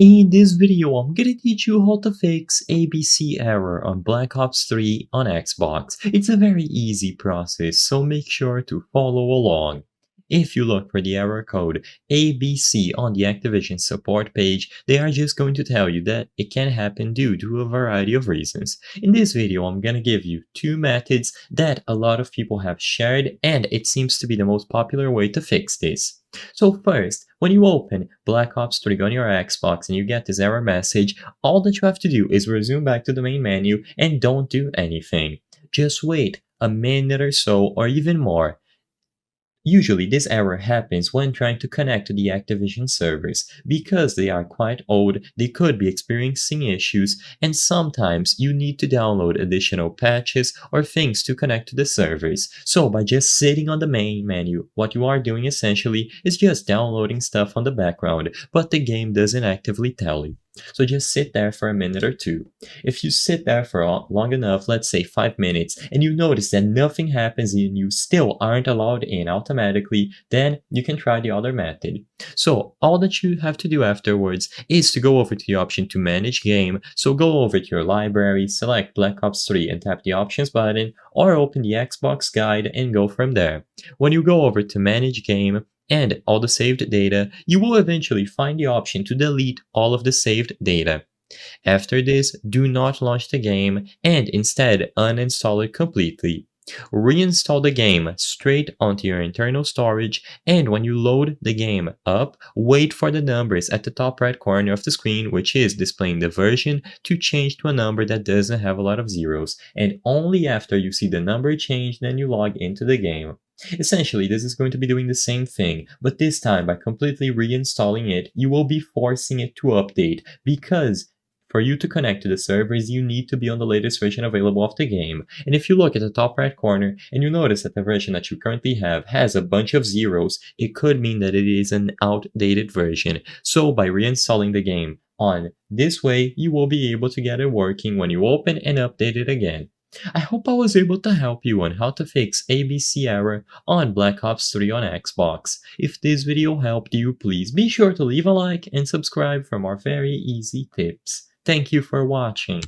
In this video, I'm gonna teach you how to fix ABC error on Black Ops 3 on Xbox. It's a very easy process, so make sure to follow along. If you look for the error code ABC on the Activision support page, they are just going to tell you that it can happen due to a variety of reasons. In this video, I'm gonna give you two methods that a lot of people have shared, and it seems to be the most popular way to fix this. So first, when you open Black Ops 3 on your Xbox and you get this error message, all that you have to do is resume back to the main menu and don't do anything. Just wait a minute or so or even more. Usually this error happens when trying to connect to the Activision servers. Because they are quite old, they could be experiencing issues, and sometimes you need to download additional patches or things to connect to the servers. So by just sitting on the main menu, what you are doing essentially is just downloading stuff on the background, but the game doesn't actively tell you. So just sit there for a minute or two. If you sit there for long enough, let's say 5 minutes, and you notice that nothing happens and you still aren't allowed in automatically, then you can try the other method. So all that you have to do afterwards is to go over to the option to manage game. So go over to your library, select Black Ops 3 and tap the options button, or open the Xbox guide and go from there. When you go over to manage game, and all the saved data, you will eventually find the option to delete all of the saved data. After this, do not launch the game and instead uninstall it completely. Reinstall the game straight onto your internal storage, and when you load the game up, wait for the numbers at the top right corner of the screen, which is displaying the version, to change to a number that doesn't have a lot of zeros, and only after you see the number change then you log into the game. Essentially, this is going to be doing the same thing, but this time by completely reinstalling it, you will be forcing it to update, because for you to connect to the servers, you need to be on the latest version available of the game. And if you look at the top right corner and you notice that the version that you currently have has a bunch of zeros, it could mean that it is an outdated version. So by reinstalling the game on this way, you will be able to get it working when you open and update it again. I hope I was able to help you on how to fix ABC error on Black Ops 3 on Xbox. If this video helped you, please be sure to leave a like and subscribe for more very easy tips. Thank you for watching.